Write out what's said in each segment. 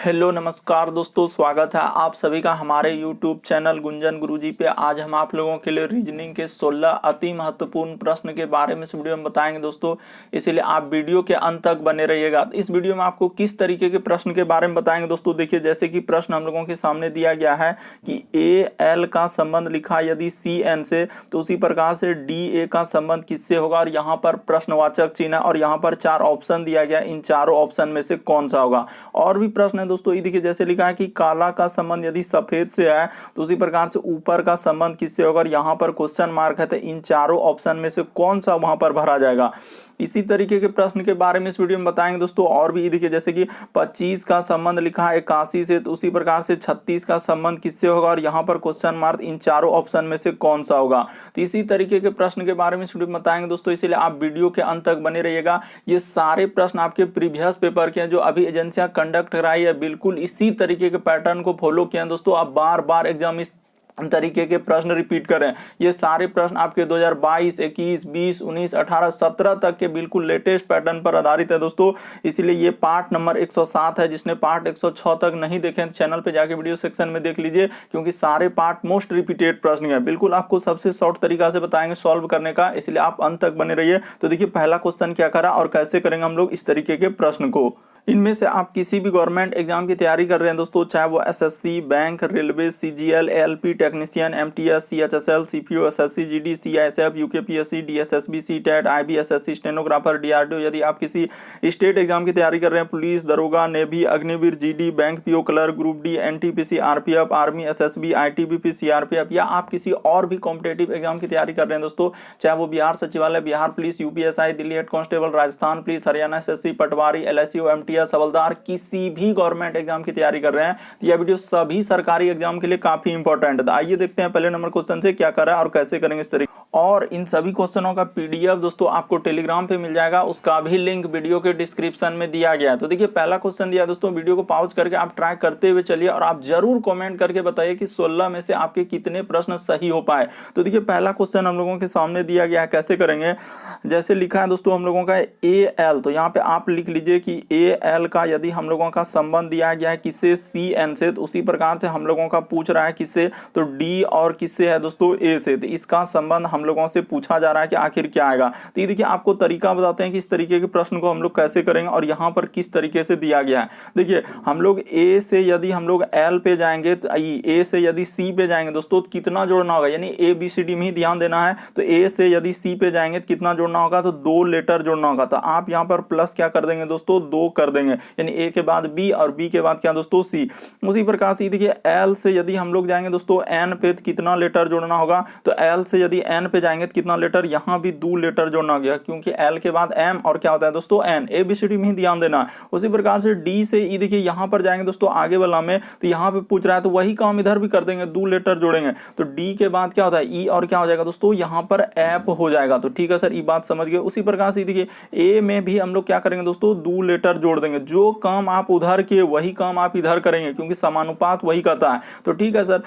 Hello नमस्कार दोस्तों, स्वागत है आप सभी का हमारे यूट्यूब चैनल गुंजन गुरुजी पे। आज हम आप लोगों के लिए रीजनिंग के 16 अति महत्वपूर्ण प्रश्न के बारे में इस वीडियो में बताएंगे दोस्तों, इसलिए आप वीडियो के अंत तक बने रहिएगा। इस वीडियो में आपको किस तरीके के प्रश्न के बारे में बताएंगे दोस्तों। देखिए, जैसे कि प्रश्न हम लोगों के सामने दिया गया है कि ए एल का संबंध लिखा यदि सी एन से, तो उसी प्रकार से डी ए का संबंध किससे होगा, और यहाँ पर प्रश्नवाचक चिन्ह है और यहाँ पर 4 ऑप्शन दिया गया, इन चारों ऑप्शन में से कौन सा होगा। और भी प्रश्न है दोस्तों, ये देखिए, जैसे लिखा है कि काला का संबंध यदि सफेद से है, तो उसी प्रकार से ऊपर का संबंध किससे होगा, और यहाँ पर क्वेश्चन मार्क है, तो इन चारों ऑप्शन में से कौन सा वहां पर भरा जाएगा। इसी तरीके के प्रश्न के बारे में इस वीडियो में बताएंगे दोस्तों। और भी देखिए, जैसे कि 25 का संबंध लिखा है 81 से, तो उसी प्रकार से 36 का संबंध किससे होगा, और यहाँ पर क्वेश्चन मार्क, इन चारों ऑप्शन में से कौन सा होगा। तो इसी तरीके के प्रश्न के बारे में इस वीडियो में बताएंगे दोस्तों, इसलिए आप वीडियो के अंत तक बने रहिएगा। ये सारे प्रश्न आपके प्रीवियस पेपर के हैं जो अभी एजेंसियां कंडक्ट कराई है, बिल्कुल इसी तरीके के पैटर्न को फॉलो किया है दोस्तों। आप बार बार एग्जाम इस तरीके के प्रश्न रिपीट करें। ये सारे प्रश्न आपके 2022, 21, 20, 19, 18, 17 तक के बिल्कुल लेटेस्ट पैटर्न पर आधारित है दोस्तों। इसलिए ये पार्ट नंबर 107 है। जिसने पार्ट 106 तक नहीं देखे चैनल पे जाके वीडियो सेक्शन में देख लीजिए, क्योंकि सारे पार्ट मोस्ट रिपीटेड प्रश्न है। बिल्कुल आपको सबसे शॉर्ट तरीका से बताएंगे सॉल्व करने का, इसलिए आप अंत तक बने रहिए। तो देखिए, पहला क्वेश्चन क्या करा और कैसे करेंगे हम लोग इस तरीके के प्रश्न को। इनमें से आप किसी भी गवर्नमेंट एग्जाम की तैयारी कर रहे हैं दोस्तों, चाहे वो SSC, bank, railway, CGL, ALP, technician, MTS, CHSL, CPO, SSC, GD, CISF, UKPSC, DSSB, CTET, IBSSC, stenographer, DRDO. यदि आप किसी स्टेट एग्जाम की तैयारी कर रहे हैं, पुलिस, दरोगा, navy, Agniveer, GD, bank PO clerk, group D, NTPC, RPF, army, SSB, ITBP, CRPF, या आप किसी और भी कॉम्पिटेटिव एग्जाम की तैयारी कर रहे हैं दोस्तों, चाहे वो बिहार सचिवालय, Bihar police, UPSI, Delhi head constable, Rajasthan police, Haryana SSC, पटवारी, एलआईसी, एमटीएस, हवलदार, किसी भी गवर्नमेंट एग्जाम की तैयारी कर रहे हैं, तो यह वीडियो सभी सरकारी एग्जाम के लिए काफी इंपॉर्टेंट है। आइए देखते हैं पहले नंबर क्वेश्चन से क्या करा और कैसे करेंगे इस तरीके। और इन सभी क्वेश्चनों का पीडीएफ दोस्तों आपको टेलीग्राम पे मिल जाएगा, उसका भी लिंक वीडियो के डिस्क्रिप्शन में दिया गया है। तो देखिए, पहला क्वेश्चन दिया दोस्तों, वीडियो को पॉज करके आप ट्राई करते हुए चलिए और आप जरूर कमेंट करके बताइए कि 16 में से आपके कितने प्रश्न सही हो पाए। तो देखिए, पहला क्वेश्चन हम लोगों के सामने दिया गया है, कैसे करेंगे। जैसे लिखा है दोस्तों हम लोगों का ए एल, तो यहाँ पे आप लिख लीजिए कि ए एल का यदि हम लोगों का संबंध दिया गया है किससे, सी एन से, तो उसी प्रकार से हम लोगों का पूछ रहा है किससे, तो डी और किससे है दोस्तों, ए से। तो इसका संबंध हम लोगों से पूछा जा रहा है कि आखिर क्या आएगा। तो ये देखिए, आपको तरीका बताते हैं कि इस तरीके के प्रश्न को हम लोग कैसे करेंगे और यहाँ पर किस तरीके से दिया गया है। देखिए, हम लोग ए से यदि हम लोग एल पे जाएंगे, तो ए से यदि सी पे जाएंगे दोस्तों, तो कितना जोड़ना होगा, यानी ए बी सी डी में ही ध्यान देना है। तो ए से यदि सी पे जाएंगे तो कितना जोड़ना होगा, तो 2 लेटर जोड़ना होगा। तो आप यहाँ पर प्लस क्या कर देंगे दोस्तों, 2 कर देंगे, यानी ए के बाद बी और बी के बाद क्या दोस्तों, सी। उसी प्रकार से देखिए, एल से यदि हम लोग जाएंगे दोस्तों एन पे, तो कितना लेटर जोड़ना होगा, तो एल से यदि एन पे जाएंगे तो कितना लेटर, यहाँ भी 2 लेटर जोड़ना गया, क्योंकि एल के बाद एम और क्या होता है दोस्तों, एन। एबीसीडी में ही ध्यान देना। उसी प्रकार से डी से ई, देखिए यहाँ पर जाएंगे दोस्तों आगे वाला में, तो यहाँ पे पूछ रहा है तो वही काम इधर भी कर देंगे, 2 लेटर जोड़ेंगे। तो डी के बाद क्या होता है, ई, और क्या हो जाएगा दोस्तों, यहाँ पर एप हो जाएगा। तो ठीक है सर, ये बात समझ गए। उसी प्रकार से देखिए, ए में भी हम लोग क्या करेंगे दोस्तों, 2 लेटर जोड़ देंगे। जो काम आप उधर किए वही काम आप इधर करेंगे, क्योंकि समानुपात वही करता है। तो ठीक है सर,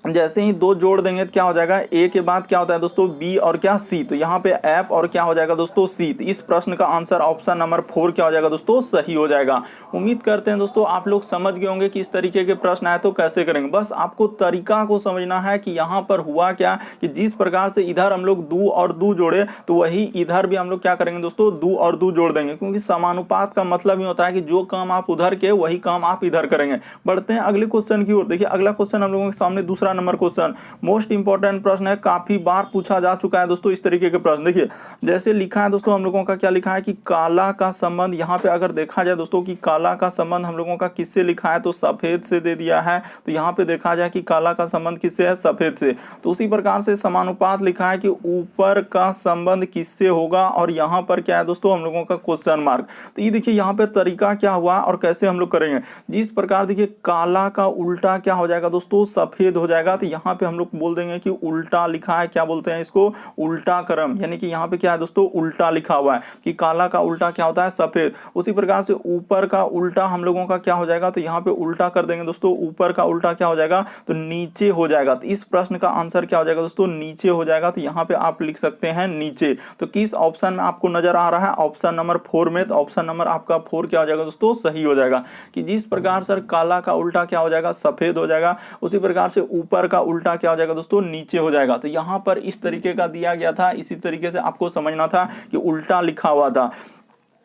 जैसे ही 2 जोड़ देंगे तो क्या हो जाएगा, ए के बाद क्या होता है दोस्तों, बी और क्या, सी। तो यहाँ पे ऐप और क्या हो जाएगा दोस्तों, सी। तो इस प्रश्न का आंसर ऑप्शन नंबर 4 क्या हो जाएगा दोस्तों, सही हो जाएगा। उम्मीद करते हैं दोस्तों आप लोग समझ गए होंगे कि इस तरीके के प्रश्न आए तो कैसे करेंगे। बस आपको तरीका को समझना है कि यहाँ पर हुआ क्या, कि जिस प्रकार से इधर हम लोग 2 और 2 जोड़े, तो वही इधर भी हम लोग क्या करेंगे दोस्तों, 2 और 2 जोड़ देंगे, क्योंकि समानुपात का मतलब ही होता है कि जो काम आप उधर के वही काम आप इधर करेंगे। बढ़ते हैं अगले क्वेश्चन की ओर। देखिए, अगला क्वेश्चन हम लोगों के सामने दूसरा नंबर क्वेश्चन, मोस्ट इंपॉर्टेंट प्रश्न है, काफी बार पूछा जा चुका है दोस्तों इस तरीके के प्रश्न। देखिए, जैसे लिखा है दोस्तों हम लोगों का, क्या लिखा है कि काला का संबंध, यहाँ पे अगर देखा जाए दोस्तों कि काला का संबंध हम लोगों का किससे लिखा है, तो सफेद से दे दिया है। तो यहाँ पे देखा जाए कि काला का संबंध किससे है, सफेद से। तो उसी प्रकार से समानुपात लिखा है कि ऊपर का संबंध किससे होगा, और यहाँ पर क्या है दोस्तों हम लोगों का क्वेश्चन मार्क। तो ये देखिए, यहाँ पे तरीका क्या हुआ और कैसे हम लोग करेंगे। जिस प्रकार देखिए, काला का उल्टा क्या हो जाएगा दोस्तों, सफेद हो जाएगा। जाएगा तो यहाँ पे हम लोग बोल देंगे कि उल्टा लिखा है, क्या बोलते हैं इसको, उल्टा क्रम, यानी कि यहाँ पे क्या है दोस्तों, उल्टा लिखा हुआ है कि काला का उल्टा क्या होता है, सफेद। उसी प्रकार से ऊपर का उल्टा हम लोगों का क्या हो जाएगा, तो यहाँ पे उल्टा कर देंगे दोस्तों, ऊपर का उल्टा क्या हो जाएगा, तो नीचे हो जाएगा। तो इस प्रश्न का आंसर क्या हो जाएगा दोस्तों, नीचे हो जाएगा। तो यहाँ पे आप लिख सकते हैं नीचे। तो किस ऑप्शन में आपको नजर आ रहा है, ऑप्शन नंबर 4 में। तो ऑप्शन नंबर आपका 4 क्या हो जाएगा दोस्तों, सही हो जाएगा। कि जिस प्रकार सर काला का उल्टा क्या हो जाएगा, सफेद हो जाएगा, उसी प्रकार से ऊपर का उल्टा क्या हो जाएगा दोस्तों, नीचे हो जाएगा। तो यहाँ पर इस तरीके का दिया गया था, इसी तरीके से आपको समझना था कि उल्टा लिखा हुआ था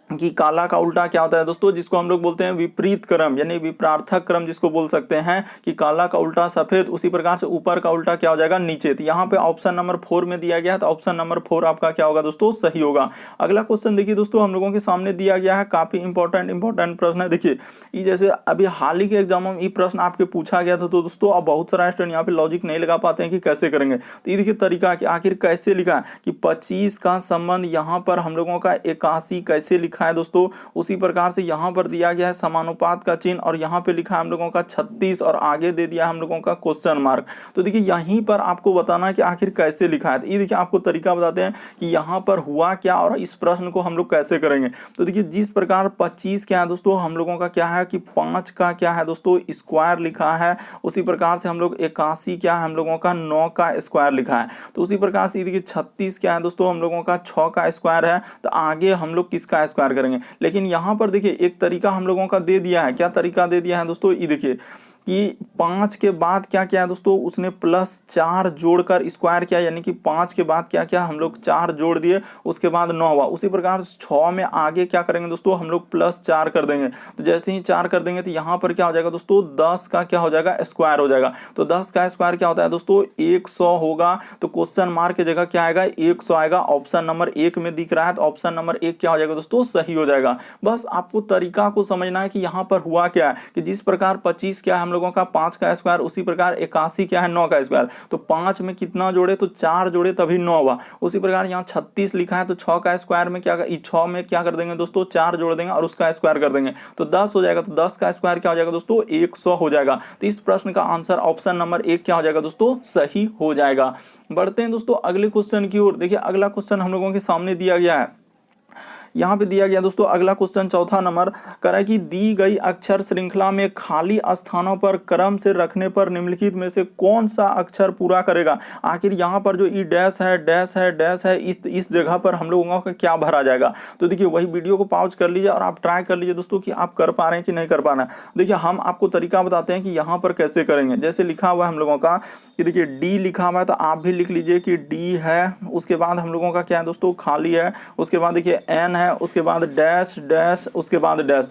कि काला का उल्टा क्या होता है दोस्तों, जिसको हम लोग बोलते हैं विपरीत क्रम, यानी विपरार्थक क्रम जिसको बोल सकते हैं कि काला का उल्टा सफेद, उसी प्रकार से ऊपर का उल्टा क्या हो जाएगा, नीचे। तो यहाँ पे ऑप्शन नंबर 4 में दिया गया है, तो ऑप्शन नंबर 4 आपका क्या होगा दोस्तों, सही होगा। अगला क्वेश्चन देखिए दोस्तों, हम लोगों के सामने दिया गया है, काफी इंपॉर्टेंट प्रश्न है। देखिए ये जैसे अभी हाल ही के एग्जाम में ये प्रश्न आपके पूछा गया था, तो दोस्तों अब बहुत सारा स्टूडेंट यहाँ पे लॉजिक नहीं लगा पाते हैं कि कैसे करेंगे। तो ये देखिए तरीका कि आखिर कैसे लिखा है कि 25 का संबंध यहाँ पर हम लोगों का 81 कैसे लिखा है दोस्तों। उसी प्रकार से यहाँ पर दिया गया है समानुपात का चिन्ह, और यहाँ पे लिखा है हम लोगों का 36, और आगे दे दिया हम लोगों का क्वेश्चन मार्क। तो देखिए यहीं पर आपको बताना है कि आखिर कैसे लिखा है। तो ये देखिए आपको तरीका बताते हैं कि यहाँ पर हुआ क्या और इस प्रश्न को हम लोग कैसे करेंगे। तो देखिए जिस प्रकार 25 क्या है दोस्तों, हम लोगों का क्या है कि 5 का क्या है दोस्तों, स्क्वायर लिखा है। उसी प्रकार से हम लोग 81 क्या है, हम लोगों का 9 का स्क्वायर लिखा है। तो उसी प्रकार से देखिए 36 क्या है दोस्तों, हम लोगों का 6 का स्क्वायर है। तो आगे हम लोग किसका स्क्वायर करेंगे। लेकिन यहां पर देखिए एक तरीका हम लोगों का दे दिया है। क्या तरीका दे दिया है दोस्तों, ये देखिए कि 5 के बाद क्या क्या है दोस्तों, उसने +4 जोड़कर स्क्वायर किया, यानी कि 5 के बाद क्या क्या हम लोग 4 जोड़ दिए, उसके बाद 9 हुआ। उसी प्रकार 6 में आगे क्या करेंगे दोस्तों, हम लोग +4 कर देंगे। तो जैसे ही 4 कर देंगे तो यहाँ पर क्या हो जाएगा दोस्तों, 10 का क्या हो जाएगा, स्क्वायर हो जाएगा। तो 10 का स्क्वायर क्या होता है दोस्तों, 100 होगा। तो क्वेश्चन मार्क की जगह क्या आएगा, 100 आएगा। ऑप्शन नंबर 1 में दिख रहा है, तो ऑप्शन नंबर 1 क्या हो जाएगा दोस्तों, सही हो जाएगा। बस आपको तरीका को समझना है कि यहाँ पर हुआ क्या है कि जिस प्रकार 25 क्या है हम लोगों का 5 का स्क्वायर, उसी प्रकार 81 क्या है 9 का स्क्वायर। तो 5 में कितना जोड़े, तो 4 जोड़े तभी 9 हुआ। उसी प्रकार यहाँ 36 लिखा है, तो 6 का स्क्वायर में क्या, 6 में क्या कर देंगे दोस्तों, 4 जोड़ देंगे और उसका स्क्वायर कर देंगे, तो 10 हो जाएगा। तो 10 का स्क्वायर क्या हो जाएगा दोस्तों, 100 हो जाएगा। तो इस प्रश्न का आंसर ऑप्शन नंबर 1 क्या हो जाएगा दोस्तों, सही हो जाएगा। बढ़ते हैं दोस्तों अगले क्वेश्चन की ओर। देखिए अगला क्वेश्चन हम लोगों के सामने दिया गया है। यहाँ पे दिया गया दोस्तों अगला क्वेश्चन चौथा नंबर कर रहा है कि दी गई अक्षर श्रृंखला में खाली स्थानों पर क्रम से रखने पर निम्नलिखित में से कौन सा अक्षर पूरा करेगा। आखिर यहाँ पर जो ई डैश है, डैश है, डैश है, इस जगह पर हम लोगों का क्या भरा जाएगा। तो देखिए वही वीडियो को पॉज कर लीजिए और आप ट्राई कर लीजिए दोस्तों कि आप कर पा रहे हैं कि नहीं कर पा रहे हैं। देखिए हम आपको तरीका बताते हैं कि यहाँ पर कैसे करेंगे। जैसे लिखा हुआ है हम लोगों का कि देखिए डी लिखा हुआ है, तो आप भी लिख लीजिए कि डी है। उसके बाद हम लोगों का क्या है दोस्तों, खाली है। उसके बाद देखिए एन है, उसके बाद डैश डैश, उसके बाद डैश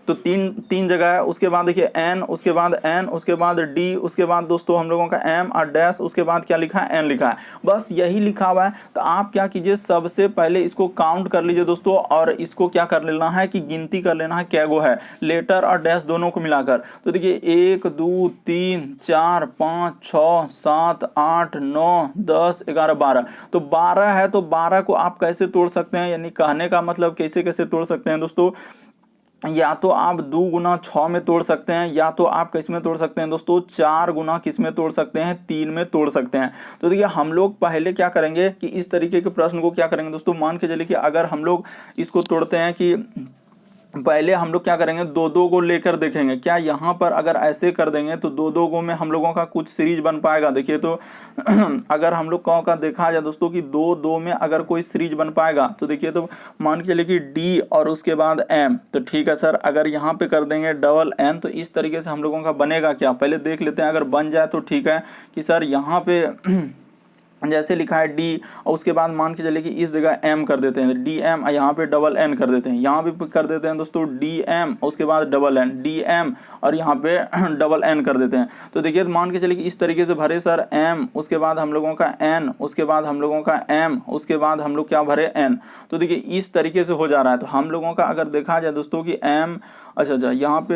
तो तीन जगह है। उसके बाद देखिए एन, उसके बाद एन, उसके बाद डी, उसके बाद दोस्तों हम लोगों का एम और डैश, उसके बाद क्या लिखा है, एन लिखा है। बस यही लिखा हुआ है। तो आप क्या कीजिए, सबसे पहले इसको काउंट कर लीजिए दोस्तों, और इसको क्या कर लेना है कि गिनती कर लेना है क्या गो है, लेटर और डैश दोनों को मिलाकर। तो देखिए 1 2 3 4 5 6 7 8 9 10 11 12, तो 12 है। तो 12 को आप कैसे तोड़ सकते हैं, यानी कहने का मतलब कैसे कैसे तोड़ सकते हैं दोस्तों, या तो आप 2 गुना 6 में तोड़ सकते हैं, या तो आप किस में तोड़ सकते हैं दोस्तों, 4 गुना किस में तोड़ सकते हैं, 3 में तोड़ सकते हैं। तो देखिए हम लोग पहले क्या करेंगे कि इस तरीके के प्रश्न को क्या करेंगे दोस्तों, मान के चलिए कि अगर हम लोग इसको तोड़ते हैं कि पहले हम लोग क्या करेंगे, 2-2 को लेकर देखेंगे। क्या यहाँ पर अगर ऐसे कर देंगे तो 2-2 को में हम लोगों का कुछ सीरीज बन पाएगा। देखिए तो अगर हम लोग का देखा जाए दोस्तों कि 2-2 में अगर कोई सीरीज बन पाएगा, तो देखिए तो मान के चलिए कि डी और उसके बाद एम, तो ठीक है सर। अगर यहाँ पे कर देंगे डबल एन, तो इस तरीके से हम लोगों का बनेगा क्या, पहले देख लेते हैं। अगर बन जाए तो ठीक है कि सर यहाँ पे जैसे लिखा है डी, और उसके बाद मान के चलिए कि इस जगह एम कर देते हैं, डी एम, यहाँ पे डबल एन कर देते हैं। यहाँ भी कर देते हैं दोस्तों डी एम, उसके बाद डबल एन, डी एम, और यहाँ पे डबल एन कर देते हैं। तो देखिए मान के चलिए कि इस तरीके से भरे सर एम, उसके बाद हम लोगों का एन, उसके बाद हम लोगों का एम, उसके बाद हम लोग क्या भरे एन। तो देखिए इस तरीके से हो जा रहा है। तो हम लोगों का अगर देखा जाए दोस्तों कि एम अच्छा यहाँ पे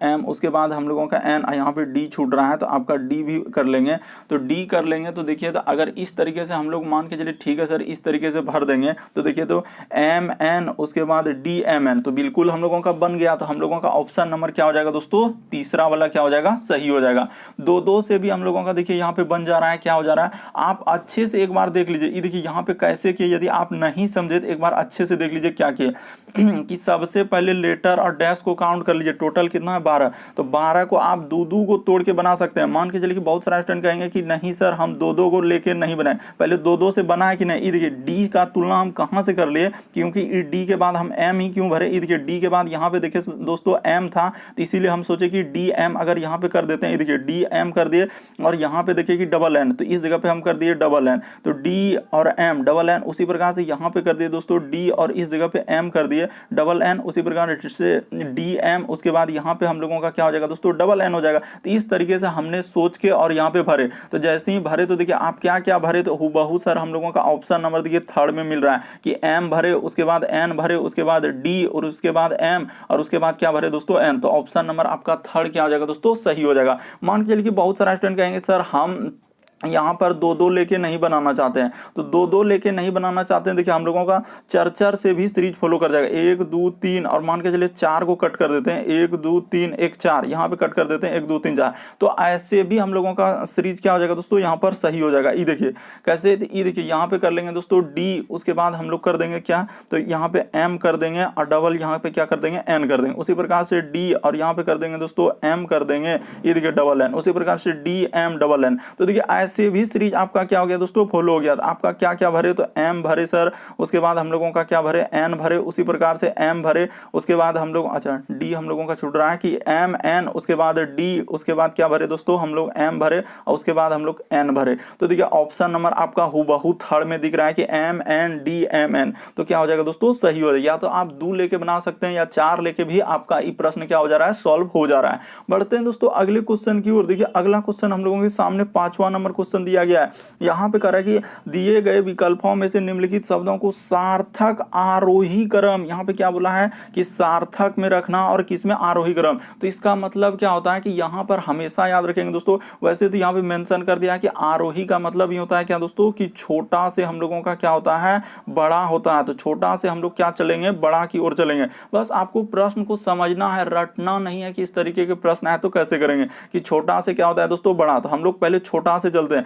एम, उसके बाद हम लोगों का एन, यहाँ पे डी छूट रहा है तो आपका डी भी कर लेंगे। तो डी कर लेंगे तो देखिए, तो अगर इस तरीके से हम लोग मान के चलिए ठीक है सर इस तरीके से भर देंगे तो देखिए तो एम एन उसके बाद डी एम एन, तो बिल्कुल हम लोगों का बन गया। तो हम लोगों का ऑप्शन नंबर क्या हो जाएगा दोस्तों, तीसरा वाला क्या हो जाएगा, सही हो जाएगा। दो दो से भी हम लोगों का देखिए यहाँ पे बन जा रहा है, क्या हो जा रहा है, आप अच्छे से एक बार देख लीजिए। ये देखिए यहाँ पे कैसे किए, यदि आप नहीं समझे तो एक बार अच्छे से देख लीजिए क्या किए कि सबसे पहले लेटर और डैश को काउंट कर लीजिए, टोटल कितना है 12। तो 12 को आप दो दो को तोड़ के बना सकते हैं। मान के चलिए कि बहुत सारे स्टूडेंट कहेंगे कि नहीं सर हम दो दो को लेके नहीं बनाए, पहले दो दो से बना है कि नहीं। ये देखिए डी का तुलना हम कहाँ से कर लिए, क्योंकि डी के बाद हम एम ही क्यों भरे। ये देखिए डी के बाद यहाँ पे देखिए दोस्तों एम था, तो इसीलिए हम सोचे कि डी एम अगर यहाँ पे कर देते हैं। ये देखिए डी एम कर दिए और यहाँ पे देखिए कि डबल एन, तो इस जगह पे हम कर दिए डबल एन, तो डी और एम डबल एन। उसी प्रकार से यहाँ पे कर दिए दोस्तों डी और इस जगह पे एम कर दिए डबल एन, उसी प्रकार से डी एम, उसके बाद यहाँ पे हम लोगों का क्या हो जाएगा दोस्तों, डबल एन हो जाएगा। तो इस तरीके से हमने सोच के और यहाँ पे भरे। तो जैसे ही भरे तो देखिए आप क्या क्या भरे, तो हूबहू सर हम लोगों का ऑप्शन नंबर देखिए थर्ड में मिल रहा है कि एम भरे, उसके बाद एन भरे, उसके बाद डी और उसके बाद एम और उसके बाद क्या भरे दोस्तों, एन। तो ऑप्शन नंबर आपका थर्ड क्या हो जाएगा दोस्तों, सही हो जाएगा। मान के चलिए कि बहुत सारे स्टूडेंट कहेंगे सर हम यहाँ पर दो दो लेके नहीं बनाना चाहते हैं, तो दो दो लेके नहीं बनाना चाहते हैं। देखिए हम लोगों का चर चर से भी सीरीज फॉलो कर जाएगा, 1 2 3 और मान के चलिए 4 को कट कर देते हैं, 1 2 3 1 4, यहाँ पे कट कर देते हैं 1 2 3 4। तो ऐसे भी हम लोगों का सीरीज क्या हो जाएगा दोस्तों, यहाँ पर सही हो जाएगा। ये देखिए कैसे, ये देखिए यहाँ पे कर लेंगे दोस्तों डी, उसके बाद हम लोग कर देंगे क्या, तो यहाँ पे एम कर देंगे और डबल यहाँ पे क्या कर देंगे, एन कर देंगे। उसी प्रकार से डी और यहाँ पे कर देंगे दोस्तों एम कर देंगे, ये देखिए डबल एन, उसी प्रकार से डी एम डबल एन। तो देखिए ऐसे भी सीरीज आपका क्या हो गया दोस्तों, फॉलो हो गया। तो आपका क्या क्या भरे, तो एम भरे सर, उसके बाद हम लोगों का क्या भरे, एन भरे, उसी प्रकार से एम भरे, उसके बाद हम लोग अच्छा डी हम लोगों का छूट रहा है कि एम एन, उसके बाद डी, उसके बाद क्या भरे दोस्तों, हम लोग एम भरे और उसके बाद हम लोग एन भरे। तो देखिए ऑप्शन नंबर आपका हूबहू थर्ड में दिख रहा है कि M N D M N, तो क्या हो जाएगा दोस्तों, सही हो जाएगा। या तो आप 2 लेके बना सकते हैं या 4 लेके भी आपका ये प्रश्न क्या हो जा रहा है, सॉल्व हो जा रहा है। बढ़ते हैं दोस्तों अगले क्वेश्चन की ओर। देखिए अगला क्वेश्चन हम लोगों के सामने 5वां नंबर क्वेश्चन दिया गया है। यहाँ पे कह रहा है कि दिए गए विकल्पों में से निम्नलिखित शब्दों को सार्थक आरोही क्रम, यहाँ पे क्या बोला है कि सार्थक में रखना और किसमें आरोही क्रम। तो इसका मतलब क्या होता है कि यहाँ पर हमेशा याद रखेंगे दोस्तों, वैसे तो यहाँ पे मेंशन कर दिया है कि आरोही का मतलब ये होता है क्या दोस्तों, कि छोटा से हम लोगों का क्या होता है, बड़ा होता है। तो छोटा से हम लोग क्या चलेंगे, बड़ा की ओर चलेंगे। बस आपको प्रश्न को समझना है, रटना नहीं है कि इस तरीके के प्रश्न है तो कैसे करेंगे, कि छोटा से क्या होता है दोस्तों, बड़ा। तो हम लोग पहले छोटा से चलते हैं।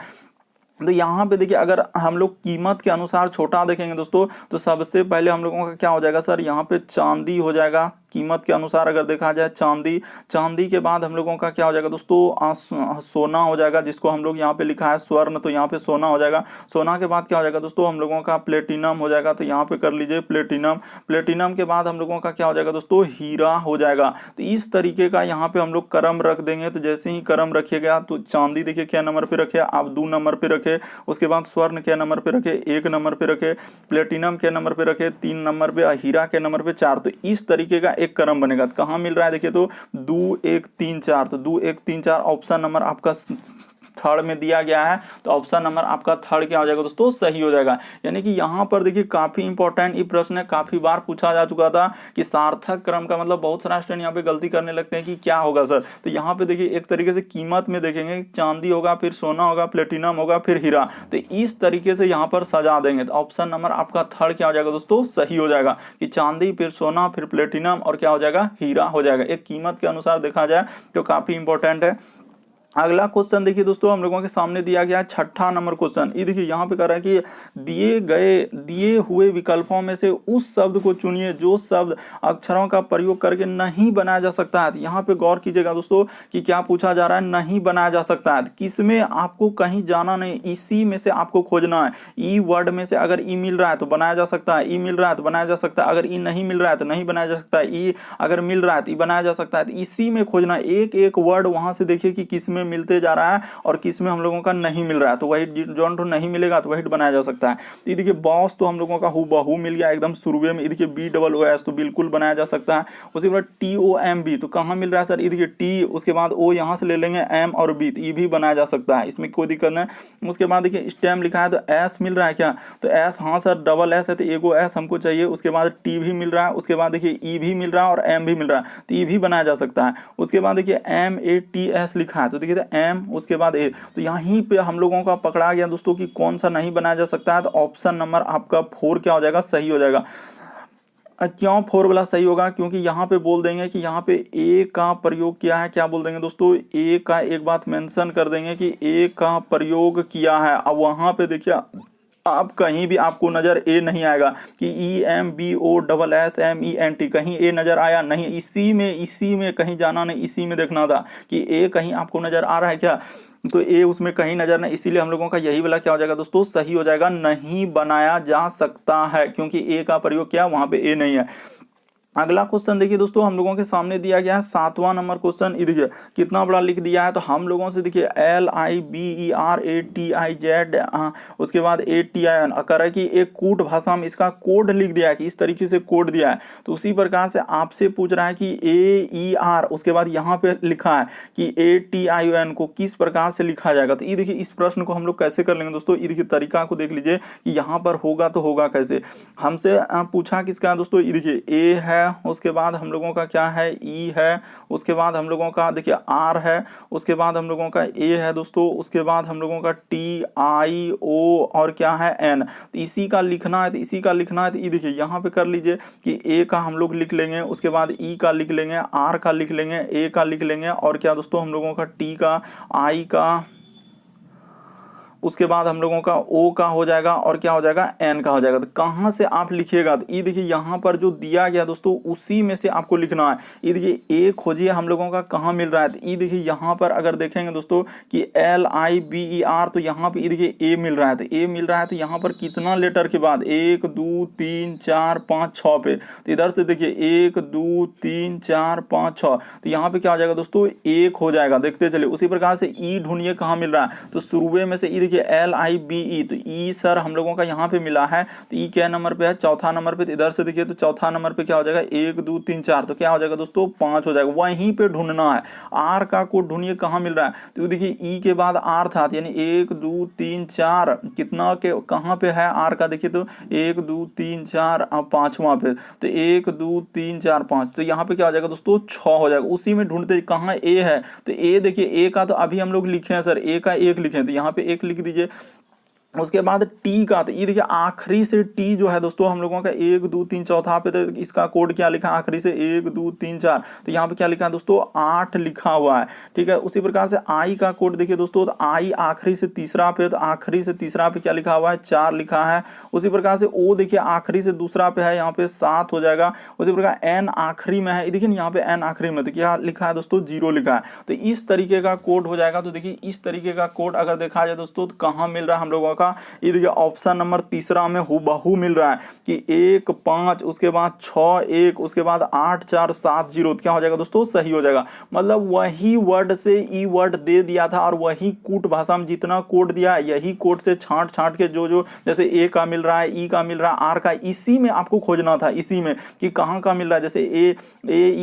तो यहाँ पे देखिए अगर हम लोग कीमत के अनुसार छोटा देखेंगे दोस्तों, तो सबसे पहले हम लोगों का क्या हो जाएगा सर, यहाँ पे चांदी हो जाएगा। कीमत के अनुसार अगर देखा जाए चांदी, चांदी के बाद हम लोगों का क्या हो जाएगा दोस्तों, सोना हो जाएगा, जिसको हम लोग यहाँ पे लिखा है स्वर्ण, तो यहाँ पे सोना हो जाएगा। सोना के बाद क्या हो जाएगा दोस्तों, हम लोगों का प्लेटिनम हो जाएगा, तो यहाँ पे कर लीजिए प्लेटिनम। प्लेटिनम के बाद हम लोगों का क्या हो जाएगा दोस्तों, हीरा हो जाएगा। तो इस तरीके का यहाँ पे हम लोग क्रम रख देंगे। तो जैसे ही क्रम रखिएगा तो चांदी देखिए क्या नंबर पे रखे, आप 2 नंबर पे रखे, उसके बाद स्वर्ण के नंबर पे रखे, 1 नंबर पे रखे, प्लेटिनम के नंबर पे रखे 3 नंबर पे, हीरा के नंबर पे 4। तो इस तरीके का एक क्रम बनेगा। तो कहां मिल रहा है देखिए, तो 2 1 3 4, तो 2 1 3 4 ऑप्शन नंबर आपका थर्ड में दिया गया है। तो ऑप्शन नंबर आपका थर्ड क्या हो जाएगा दोस्तों, सही हो जाएगा। यानी कि यहाँ पर देखिए काफी इंपॉर्टेंट ये प्रश्न है, काफी बार पूछा जा चुका था कि सार्थक क्रम का मतलब, बहुत सारा स्टूडेंट यहाँ पे गलती करने लगते हैं कि क्या होगा सर। तो यहाँ पे देखिए एक तरीके से कीमत में देखेंगे, चांदी होगा, फिर सोना होगा, प्लेटिनम होगा, फिर हीरा। तो इस तरीके से यहाँ पर सजा देंगे। तो ऑप्शन नंबर आपका थर्ड क्या हो जाएगा दोस्तों, सही हो जाएगा कि चांदी, फिर सोना, फिर प्लेटिनम और क्या हो जाएगा, हीरा हो जाएगा। एक कीमत के अनुसार देखा जाए तो काफी इंपॉर्टेंट है। अगला क्वेश्चन देखिए दोस्तों हम लोगों के सामने दिया गया है 6ठा नंबर क्वेश्चन। ये देखिए यहाँ पे कह रहा है कि दिए हुए विकल्पों में से उस शब्द को चुनिए जो शब्द अक्षरों का प्रयोग करके नहीं बनाया जा सकता है। यहाँ पे गौर कीजिएगा दोस्तों कि क्या पूछा जा रहा है, नहीं बनाया जा सकता है। किसमें आपको कहीं जाना नहीं, इसी में से आपको खोजना है। ई वर्ड में से अगर ई मिल रहा है तो बनाया जा सकता है, ई मिल रहा है तो बनाया जा सकता है, अगर ई नहीं मिल रहा है तो नहीं बनाया जा सकता है, ई अगर मिल रहा है तो ई बनाया जा सकता है। तो इसी में खोजना, एक एक वर्ड वहां से देखिए कि किसमें में मिलते जा रहा है और किस में हम लोगों का नहीं मिल रहा है, तो वही जौन तो नहीं मिलेगा तो वही बनाया जा सकता है। ये देखिए बॉस तो हम लोगों का हूबहू मिल गया एकदम शुरुए में। ये देखिए BOOS तो बिल्कुल बनाया जा सकता है। उसके बाद TOMB तो कहाँ मिल रहा है सर, ये देखिए टी उसके बाद ओ यहाँ से ले लेंगे एम और बी, तो ये भी बनाया जा सकता है, इसमें कोई दिक्कत नहीं। उसके बाद देखिए स्टेम लिखा है तो एस मिल रहा है क्या, तो एस हाँ सर डबल एस है तो एगो एस हमको चाहिए। उसके बाद टी भी मिल रहा है, उसके बाद देखिए ई भी मिल रहा है और एम भी मिल रहा है, तो ये भी बनाया जा सकता है। उसके बाद देखिए MATS लिखा है तो देखिए एम उसके बाद ए, तो यहीं पे हम लोगों का पकड़ा गया दोस्तों कि कौन सा नहीं बनाया जा सकता है, तो ऑप्शन नंबर आपका 4 क्या हो जाएगा, सही हो जाएगा। क्यों 4 वाला सही होगा, क्योंकि यहाँ पे बोल देंगे कि यहाँ पे ए का प्रयोग किया है, क्या बोल देंगे दोस्तों, ए का एक बात मेंशन कर देंगे कि ए का प्रयोग किया है। अब वहाँ पे देखिए आप कहीं भी आपको नजर ए नहीं आएगा कि EMBOSSMENT, कहीं ए नजर आया नहीं, इसी में कहीं जाना नहीं, इसी में देखना था कि ए कहीं आपको नजर आ रहा है क्या, तो ए उसमें कहीं नजर नहीं, इसीलिए हम लोगों का यही वाला क्या हो जाएगा दोस्तों, सही हो जाएगा, नहीं बनाया जा सकता है क्योंकि ए का प्रयोग किया वहां पे ए नहीं है। अगला क्वेश्चन देखिए दोस्तों हम लोगों के सामने दिया गया है 7वां नंबर क्वेश्चन। देखिए कितना बड़ा लिख दिया है, तो हम लोगों से देखिए LIBERATIZ उसके बाद ATIN अकर है कि एक कूट भाषा में इसका कोड लिख दिया है कि इस तरीके से कोड दिया है, तो उसी प्रकार से आपसे पूछ रहा है कि AER उसके बाद यहाँ पे लिखा है कि ATION को किस प्रकार से लिखा जाएगा। तो ये देखिए इस प्रश्न को हम लोग कैसे कर लेंगे दोस्तों, ये देखिए तरीका को देख लीजिए कि यहाँ पर होगा तो होगा कैसे। हमसे पूछा किसका दोस्तों, ये देखिए ए है, उसके बाद हम लोगों का क्या है ई है, उसके बाद हम लोगों का देखिए आर है, उसके बाद हम लोगों का ए है दोस्तों, उसके बाद हम लोगों का TIO और क्या है एन, तो इसी का लिखना है, तो इसी का लिखना है। तो ये देखिए यहाँ पे कर लीजिए कि ए का हम लोग लिख लेंगे, उसके बाद ई का लिख लेंगे, आर का लिख लेंगे, ए का लिख लेंगे और क्या दोस्तों हम लोगों का टी का, आई का, उसके बाद हम लोगों का ओ का हो जाएगा और क्या हो जाएगा एन का हो जाएगा। तो कहाँ से आप लिखिएगा, तो ये देखिए यहाँ पर जो दिया गया दोस्तों उसी में से आपको लिखना है। ये देखिए ए खोजिए हम लोगों का कहाँ मिल रहा है, तो ये देखिए यहाँ पर अगर देखेंगे दोस्तों कि LIBER तो यहाँ पे ये देखिए ए मिल रहा है, तो ए मिल रहा है तो यहाँ पर कितना लेटर के बाद 1 2 3 4 5 6 पे, तो इधर से देखिए 1 2 3 4 5 6, तो यहाँ पे क्या हो जाएगा दोस्तों 1 हो जाएगा। देखते चलिए उसी प्रकार से ई ढूंढिए कहाँ मिल रहा है, तो शुरुए में से देखिए LIBE तो ई सर हम लोगों का यहाँ पे मिला है, तो ई क्या नंबर पे है, चौथा नंबर पे, तो इधर से देखिए तो चौथा नंबर पे क्या हो जाएगा 1 2 3 4, तो क्या हो जाएगा दोस्तों 5 हो जाएगा, वहीं पे ढूंढना है। आर का कोड ढूंढिए कहाँ मिल रहा है, तो देखिए ई के बाद आर था यानी 1 2 3 4 कितना के कहाँ पे है आर का, देखिए तो 1 2 3 4 5वां पे, तो 1 2 3 4 5, तो यहाँ पे क्या हो जाएगा दोस्तों 6 हो जाएगा। उसी में ढूंढते कहाँ ए है, तो ए देखिए ए का तो अभी हम लोग लिखे हैं सर, ए का 1 लिखे, तो यहाँ पे 1 लिख दीजिए। उसके बाद टी का, तो ये देखिए आखिरी से टी जो है दोस्तों हम लोगों का 1 2 3 चौथा पे, तो इसका कोड क्या लिखा है आखिरी से 1 2 3 4, तो यहाँ पे क्या लिखा है दोस्तों 8 लिखा हुआ है, ठीक है। उसी प्रकार से आई का कोड देखिए दोस्तों, तो आई आखिरी से तीसरा पे, तो आखिरी से तीसरा पे क्या लिखा हुआ है 4 लिखा है। उसी प्रकार से ओ देखिए आखिरी से दूसरा पे है, यहाँ पे 7 हो जाएगा। उसी प्रकार एन आखिरी में है, देखिए यहाँ पे एन आखिरी में, तो क्या लिखा है दोस्तों 0 लिखा है, तो इस तरीके का कोड हो जाएगा। तो देखिए इस तरीके का कोड अगर देखा जाए दोस्तों तो कहाँ मिल रहा है हम लोगों का, ये देखिए ऑप्शन नंबर तीसरा में हूबहू मिल रहा है कि 1 5 उसके बाद 6 1 उसके बाद 8 4 7 0, क्या हो जाएगा दोस्तों सही हो जाएगा। मतलब वही वर्ड से ई वर्ड दे दिया था और वही कूट भाषा में जितना कोड दिया यही कोड से छांट छांट के जो जैसे ए का मिल रहा है, ई का मिल रहा है, आर का, इसी में आपको खोजना था, इसी में कि कहाँ का मिल रहा है, जैसे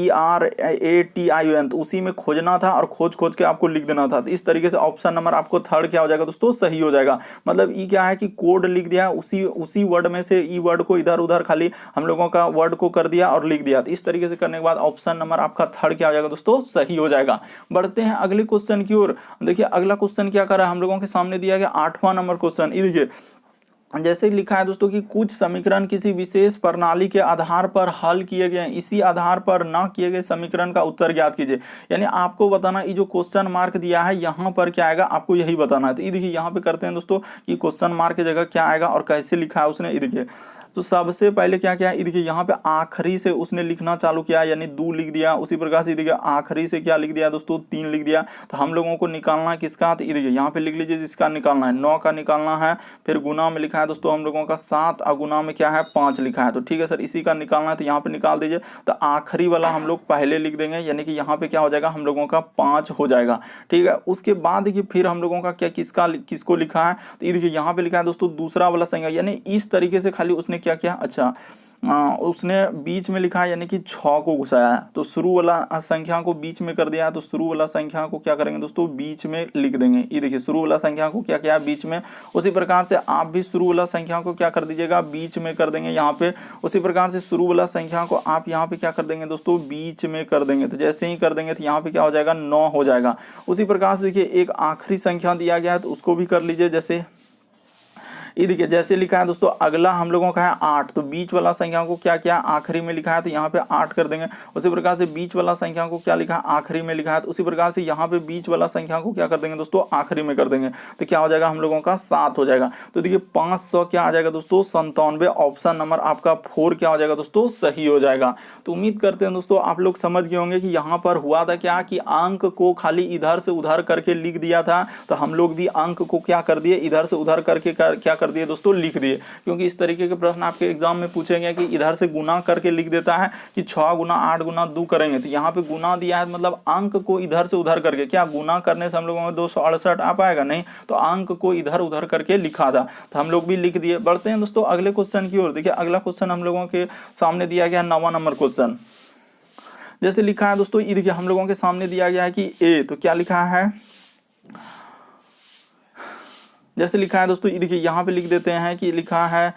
AERATION तो उसी में खोजना था और खोज के आपको लिख देना था। तो इस तरीके से ऑप्शन नंबर आपको थर्ड क्या हो जाएगा दोस्तों सही हो जाएगा। मतलब ई क्या है कि कोड लिख दिया, उसी वर्ड में से ई वर्ड को इधर उधर खाली हम लोगों का वर्ड को कर दिया और लिख दिया। तो इस तरीके से करने के बाद ऑप्शन नंबर आपका थर्ड क्या हो जाएगा दोस्तों सही हो जाएगा। बढ़ते हैं अगले क्वेश्चन की ओर। देखिए अगला क्वेश्चन क्या कर रहा है हम लोगों के सामने दिया गया 8वां नंबर क्वेश्चन। ये देखिए जैसे लिखा है दोस्तों कि कुछ समीकरण किसी विशेष प्रणाली के आधार पर हल किए गए, इसी आधार पर न किए गए समीकरण का उत्तर ज्ञात कीजिए। यानी आपको बताना ये जो क्वेश्चन मार्क दिया है यहाँ पर क्या आएगा आपको यही बताना है। तो ये देखिए यहाँ पे करते हैं दोस्तों कि क्वेश्चन मार्क की जगह क्या आएगा और कैसे लिखा है उसने। ये देखिए तो सबसे पहले क्या क्या है, देखिए यहाँ पे आखिरी से उसने लिखना चालू किया यानी 2 लिख दिया। उसी प्रकार से देखिए आखिरी से क्या लिख दिया दोस्तों 3 लिख दिया। तो हम लोगों को निकालना है किसका, तो ये देखिए यहाँ पे लिख लीजिए जिसका निकालना है 9 का निकालना है। फिर गुना में लिखा लिखा है दोस्तों हम लोगों का 7 और गुना में क्या है 5 लिखा है। तो ठीक है सर, इसी का निकालना है तो यहाँ पे निकाल दीजिए। तो आखिरी वाला हम लोग पहले लिख देंगे, यानी कि यहाँ पे क्या हो जाएगा हम लोगों का 5 हो जाएगा। ठीक है, उसके बाद देखिए फिर हम लोगों का क्या किसको लिखा है, तो ये देखिए यहाँ पे लिखा है दोस्तों दूसरा वाला संख्या, यानी इस तरीके से खाली उसने क्या किया, अच्छा उसने बीच में लिखा है यानी कि 6 को घुसाया है। तो शुरू वाला संख्या को बीच में कर दिया है, तो शुरू वाला संख्या को क्या करेंगे दोस्तों बीच में लिख देंगे। ये देखिए शुरू वाला संख्या को क्या किया है बीच में। उसी प्रकार से आप भी शुरू वाला संख्या को क्या कर दीजिएगा बीच में कर देंगे यहाँ पे। उसी प्रकार से शुरू वाला संख्या को आप यहाँ पे क्या कर देंगे दोस्तों बीच में कर देंगे। तो जैसे ही कर देंगे तो यहाँ पे क्या हो जाएगा 9 हो जाएगा। उसी प्रकार से देखिए एक आखिरी संख्या दिया गया है तो उसको भी कर लीजिए। जैसे ये देखिए जैसे लिखा है दोस्तों अगला हम लोगों का है 8, तो बीच वाला संख्या को क्या किया आखिरी में लिखा है तो यहाँ पे 8 कर देंगे। उसी प्रकार से बीच वाला संख्या को क्या लिखा है आखिरी में लिखा है, तो उसी प्रकार से यहाँ पे बीच वाला संख्या को क्या कर देंगे दोस्तों आखिरी में कर देंगे। तो क्या हो जाएगा हम लोगों का 7 हो जाएगा। तो देखिए 500 क्या आ जाएगा दोस्तों 97। ऑप्शन नंबर आपका 4 क्या हो जाएगा दोस्तों सही हो जाएगा। तो उम्मीद करते हैं दोस्तों आप लोग समझ गए होंगे कि यहाँ पर हुआ था क्या कि अंक को खाली इधर से उधर करके लिख दिया था, तो हम लोग भी अंक को क्या कर दिए इधर से उधर करके क्या कर दिए दोस्तों लिख दिए। क्योंकि इस तरीके के प्रश्न आपके एग्जाम में पूछे गए कि इधर से गुना करके लिख देता है कि 6 गुना 8 गुना 2 करेंगे, तो यहाँ पे गुना दिया है मतलब अंक को इधर से उधर करके, क्या गुना करने से हम लोगों में 268 आ पाएगा नहीं, तो अंक को इधर उधर करके लिखा था, तो हम लोग भी लिख दिए। बढ़ते हैं दोस्तों अगले क्वेश्चन की ओर। देखिए अगला क्वेश्चन हम लोगों के सामने दिया गया 9वां नंबर क्वेश्चन। जैसे लिखा है दोस्तों ये देखिए हम लोगों के सामने दिया गया है कि ए, तो क्या लिखा है जैसे लिखा है दोस्तों ये देखिए यहाँ पे लिख देते हैं कि लिखा है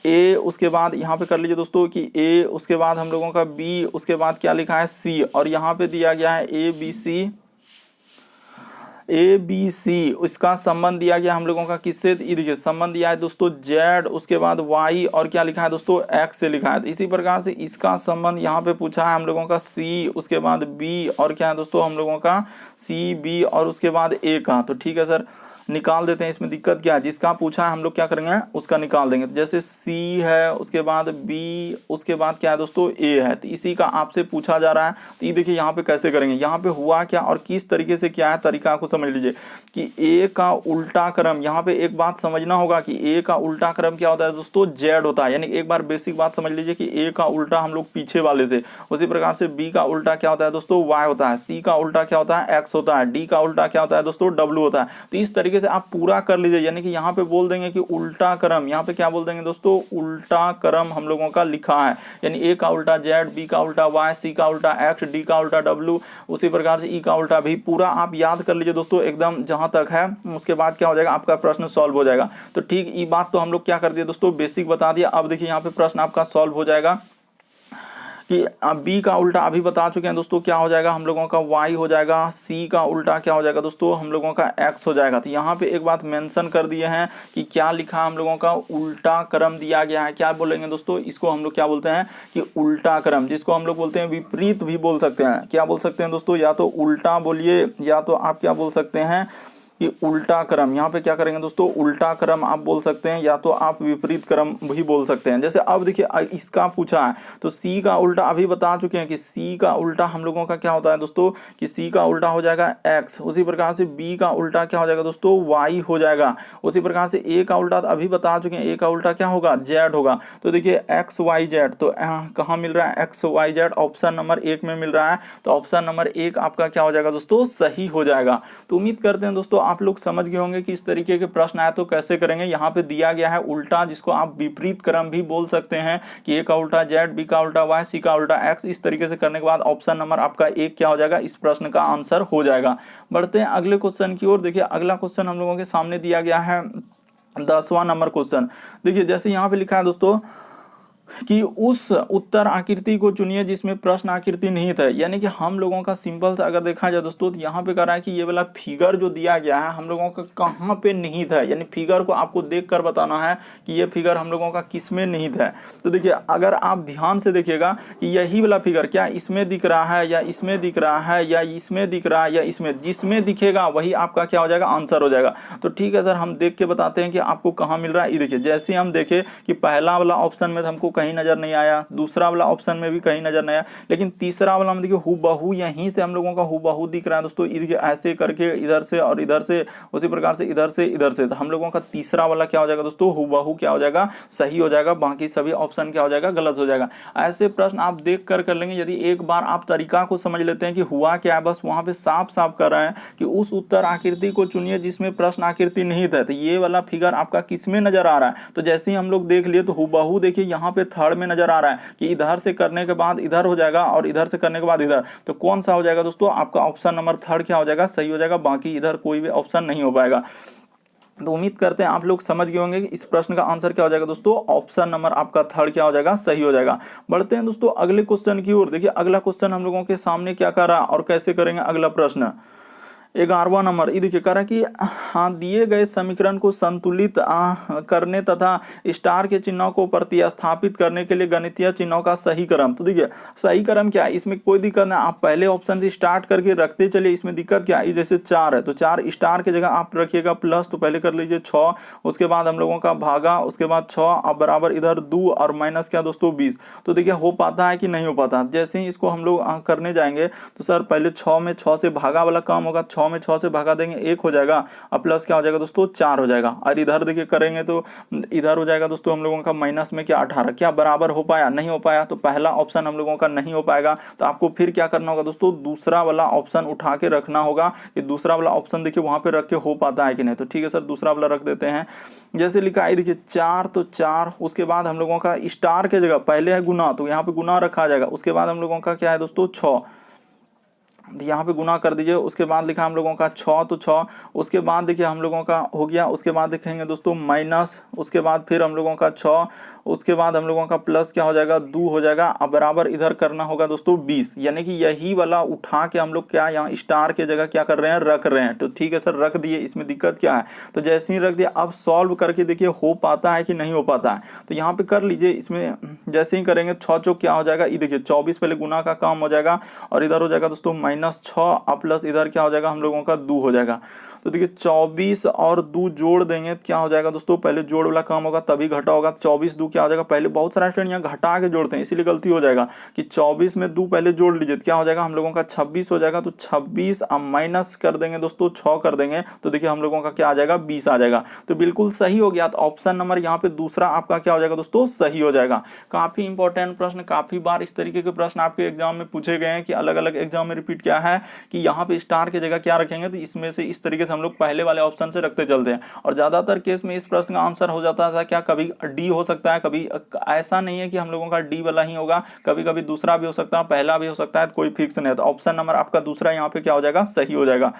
ए, उसके बाद यहाँ पे कर लीजिए दोस्तों कि ए, उसके बाद हम लोगों का बी, उसके बाद क्या लिखा है सी, और यहाँ पे दिया गया है ए बी सी। इसका संबंध दिया गया हम लोगों का किससे, ये देखिए संबंध दिया है दोस्तों जेड, उसके बाद वाई, और क्या लिखा है दोस्तों एक्स से लिखा है। तो इसी प्रकार से इसका संबंध यहाँ पे पूछा है हम लोगों का सी, उसके बाद बी, और क्या है दोस्तों हम लोगों का सी बी, और उसके बाद ए का। तो ठीक है सर निकाल देते हैं, इसमें दिक्कत क्या है, जिसका पूछा है हम लोग क्या करेंगे उसका निकाल देंगे। तो जैसे सी है, उसके बाद बी, उसके बाद क्या है दोस्तों ए है, तो इसी का आपसे पूछा जा रहा है। तो ये देखिए यहाँ पे कैसे करेंगे, यहाँ पे हुआ क्या और किस तरीके से क्या है तरीका को समझ लीजिए कि ए का उल्टा क्रम, यहाँ पे एक बात समझना होगा कि ए का उल्टा क्रम क्या होता है दोस्तों जेड होता है। यानी एक बार बेसिक बात समझ लीजिए कि ए का उल्टा हम लोग पीछे वाले से, उसी प्रकार से बी का उल्टा क्या होता है दोस्तों वाई होता है, सी का उल्टा क्या होता है एक्स होता है, डी का उल्टा क्या होता है दोस्तों डब्ल्यू होता है। तो इस तरीके से आप पूरा कर लीजिए, यानी कि यहाँ पे बोल देंगे कि उल्टा क्रम, यहाँ पे क्या बोल देंगे दोस्तों उल्टा क्रम हम लोगों का लिखा है, यानी ए का उल्टा जेड, बी का उल्टा वाई, सी का उल्टा एक्स, डी का उल्टा डब्ल्यू, उसी प्रकार से ई का उल्टा भी। पूरा आप याद कर लीजिए दोस्तों एकदम जहां तक है, उसके बाद क्या हो जाएगा आपका प्रश्न सॉल्व हो जाएगा। तो ठीक ये बात तो हम लोग क्या कर दिए दोस्तों बेसिक बता दिया। अब देखिए यहाँ पे प्रश्न आपका सॉल्व हो जाएगा कि बी का उल्टा अभी बता चुके हैं दोस्तों क्या हो जाएगा हम लोगों का y हो जाएगा, सी का उल्टा क्या हो जाएगा दोस्तों हम लोगों का x हो जाएगा। तो यहाँ पे एक बात मेंशन कर दिए हैं कि क्या लिखा हम लोगों का उल्टा क्रम दिया गया है। क्या बोलेंगे दोस्तों इसको हम लोग क्या बोलते हैं कि उल्टा क्रम, जिसको हम लोग बोलते हैं विपरीत भी बोल सकते हैं। क्या बोल सकते हैं दोस्तों, या तो उल्टा बोलिए या तो आप क्या बोल सकते हैं कि उल्टा क्रम। यहाँ पे क्या करेंगे दोस्तों उल्टा क्रम आप बोल सकते हैं, या तो आप विपरीत क्रम भी बोल सकते हैं। जैसे अब देखिए इसका पूछा है तो सी का उल्टा अभी बता चुके हैं कि सी का उल्टा हम लोगों का क्या होता है दोस्तों कि सी का उल्टा हो जाएगा एक्स, उसी प्रकार से बी का उल्टा क्या हो जाएगा दोस्तों वाई हो जाएगा, उसी प्रकार से ए का उल्टा अभी बता चुके हैं ए का उल्टा क्या होगा जेड होगा। तो देखिए एक्स वाई जेड, तो कहाँ मिल रहा है X Y Z, option number 1 में मिल रहा है। तो ऑप्शन नंबर 1 आपका क्या हो जाएगा दोस्तों सही हो जाएगा। तो उम्मीद करते हैं दोस्तों आप लोग समझ गए होंगे कि इस तरीके के प्रश्न आए तो कैसे करेंगे। यहाँ पे दिया गया है उल्टा, जिसको आप विपरीत क्रम भी बोल सकते हैं कि ए का उल्टा जेड, बी का उल्टा वाई, सी का उल्टा एक्स। इस तरीके से करने के बाद ऑप्शन नंबर आपका 1 क्या हो जाएगा इस प्रश्न का आंसर हो जाएगा। बढ़ते हैं अगले क्वेश्चन की ओर। देखिए अगला क्वेश्चन हम लोगों के सामने दिया गया है 10वां नंबर क्वेश्चन। देखिए जैसे यहाँ पे लिखा है दोस्तों कि उस उत्तर आकृति को चुनिए जिसमें प्रश्न आकृति निहित है। यानी कि हम लोगों का सिंपल सा अगर देखा जाए दोस्तों तो यहाँ पे कह रहा है कि ये वाला फिगर जो दिया गया है हम लोगों का कहाँ पे निहित है, यानी फिगर को आपको देखकर बताना है कि ये फिगर हम लोगों का किस में निहित है। तो देखिए अगर आप ध्यान से देखिएगा कि यही वाला फिगर क्या इसमें दिख रहा है या इसमें दिख रहा है या इसमें दिख रहा है या इसमें, जिसमें दिखेगा वही आपका क्या हो जाएगा आंसर हो जाएगा। तो ठीक है सर हम देख के बताते हैं कि आपको कहाँ मिल रहा है। ये देखिए जैसे हम देखें कि पहला वाला ऑप्शन में हमको कहीं नजर नहीं आया, दूसरा वाला ऑप्शन में भी कहीं नजर नहीं आया, लेकिन तीसरा वाला में देखिए हूबहू यहीं से हम लोगों का हूबहू दिख रहा है दोस्तों, ऐसे करके इधर से और इधर से, उसी प्रकार से इधर से इधर से, तो हम लोगों का तीसरा वाला क्या हो जाएगा दोस्तों, हूबहू क्या हो जाएगा, सही हो जाएगा, बाकी सभी ऑप्शन क्या हो जाएगा, गलत हो जाएगा। ऐसे प्रश्न आप देख कर लेंगे। यदि एक बार आप तरीका को समझ लेते हैं कि हुआ क्या है, बस वहां पे साफ साफ कर रहे हैं कि उस उत्तर आकृति को चुनिए जिसमें प्रश्न आकृति निहित है, तो ये वाला फिगर आपका किस में नजर आ रहा है, तो जैसे ही हम लोग देख लिए तो हूबहू देखिए यहाँ पे थर्ड में नजर आ रहा है कि इधर से करने के बाद इधर हो जाएगा और इधर से करने के बाद इधर, तो कौन सा हो जाएगा दोस्तों, आपका ऑप्शन नंबर थर्ड क्या हो जाएगा, सही हो जाएगा, बाकी इधर कोई भी ऑप्शन नहीं हो पाएगा। तो उम्मीद करते हैं आप लोग समझ गए होंगे कि इस प्रश्न का आंसर क्या हो जाएगा दोस्तों, ऑप्शन नंबर आपका थर्ड क्या हो जाएगा, सही हो जाएगा। बढ़ते हैं दोस्तों अगले क्वेश्चन की ओर। देखिए अगला क्वेश्चन हम लोगों के सामने क्या कर रहा है और कैसे करेंगे अगला प्रश्न। 11वां नंबर ये देखिए कह रहा है कि हाँ दिए गए समीकरण को संतुलित करने तथा स्टार के चिन्हों को प्रतिस्थापित करने के लिए गणितीय चिन्हों का सही क्रम। तो देखिए सही क्रम क्या है, इसमें कोई दिक्कत नहीं, आप पहले ऑप्शन से स्टार्ट करके रखते चलिए, इसमें दिक्कत क्या है, जैसे 4 है तो 4 स्टार की जगह आप रखिएगा प्लस, तो पहले कर लीजिए 6, उसके बाद हम लोगों का भागा, उसके बाद 6 अब बराबर इधर 2 और माइनस क्या दोस्तों 20। तो देखिए हो पाता है कि नहीं हो पाता। जैसे ही इसको हम लोग करने जाएंगे तो सर पहले 6 में 6 से भागा वाला काम होगा, 6 में 6 से भागा देंगे 1 हो जाएगा और प्लस क्या हो जाएगा दोस्तों 4 हो जाएगा, और इधर देखिए करेंगे तो इधर हो जाएगा दोस्तों हम लोगों का माइनस में क्या 18, क्या बराबर हो पाया, नहीं हो पाया, तो पहला ऑप्शन हम लोगों का नहीं हो पाएगा। तो आपको फिर क्या करना होगा दोस्तों, दूसरा वाला ऑप्शन उठा के रखना होगा कि दूसरा वाला ऑप्शन देखिए वहां पे रख के हो पाता है कि नहीं। तो ठीक है सर दूसरा वाला रख देते हैं। जैसे लिखा है देखिए 4 तो 4, उसके बाद हम लोगों का स्टार के जगह पहले है गुना, तो यहाँ पे गुना रखा जाएगा, उसके बाद हम लोगों का क्या है दोस्तों 6, यहाँ पे गुना कर दीजिए, उसके बाद लिखा हम लोगों का 6 तो 6, उसके बाद देखिए हम लोगों का हो गया, उसके बाद देखेंगे दोस्तों माइनस, उसके बाद फिर हम लोगों का 6, उसके बाद हम लोगों का प्लस क्या हो जाएगा 2 हो जाएगा, अब बराबर इधर करना होगा दोस्तों 20, यानी कि यही वाला उठा के हम लोग क्या यहाँ स्टार के जगह क्या कर रहे हैं, रख रहे हैं। तो ठीक है सर रख दिए, इसमें दिक्कत क्या है, तो जैसे ही रख दिया अब सॉल्व करके देखिए हो पाता है कि नहीं हो पाता है, तो यहाँ पे कर लीजिए। इसमें जैसे ही करेंगे 6 चौक क्या हो जाएगा, ये देखिए 24 पहले गुना का काम हो जाएगा और इधर हो जाएगा दोस्तों -6 प्लस इधर क्या हो जाएगा हम लोगों का 2 हो जाएगा। तो देखिए 24 और 2 जोड़ देंगे क्या हो जाएगा दोस्तों, पहले जोड़ वाला काम होगा तभी घटा होगा, 24 2 क्या हो जाएगा, पहले बहुत सारा स्टूडेंट यहाँ घटा के जोड़ते हैं इसीलिए गलती हो जाएगा कि 24 में 2 पहले जोड़ लीजिए क्या हो जाएगा हम लोगों का 26 हो जाएगा। तो 26 अब माइनस कर देंगे दोस्तों 6 कर देंगे तो देखिए हम लोगों का क्या आ जाएगा 20 आ जाएगा। तो बिल्कुल सही हो गया, तो ऑप्शन नंबर यहाँ पे दूसरा आपका क्या हो जाएगा दोस्तों, सही हो जाएगा। काफी इंपॉर्टेंट प्रश्न, काफी बार इस तरीके के प्रश्न आपके एग्जाम में पूछे गए हैं कि अलग अलग एग्जाम में रिपीट क्या है कि यहाँ पे स्टार की जगह क्या रखेंगे, तो इसमें से इस तरीके से हम लोग पहले वाले ऑप्शन से रखते चलते हैं और ज्यादातर केस में इस प्रश्न का आंसर हो जाता था क्या, कभी डी हो सकता है, कभी ऐसा नहीं है कि हम लोगों का डी वाला ही होगा, कभी कभी दूसरा भी हो सकता है, पहला भी हो सकता है, कोई फिक्स नहीं है। तो ऑप्शन नंबर आपका दूसरा यहाँ पे क्या हो जाएगा, सही हो जाएगा।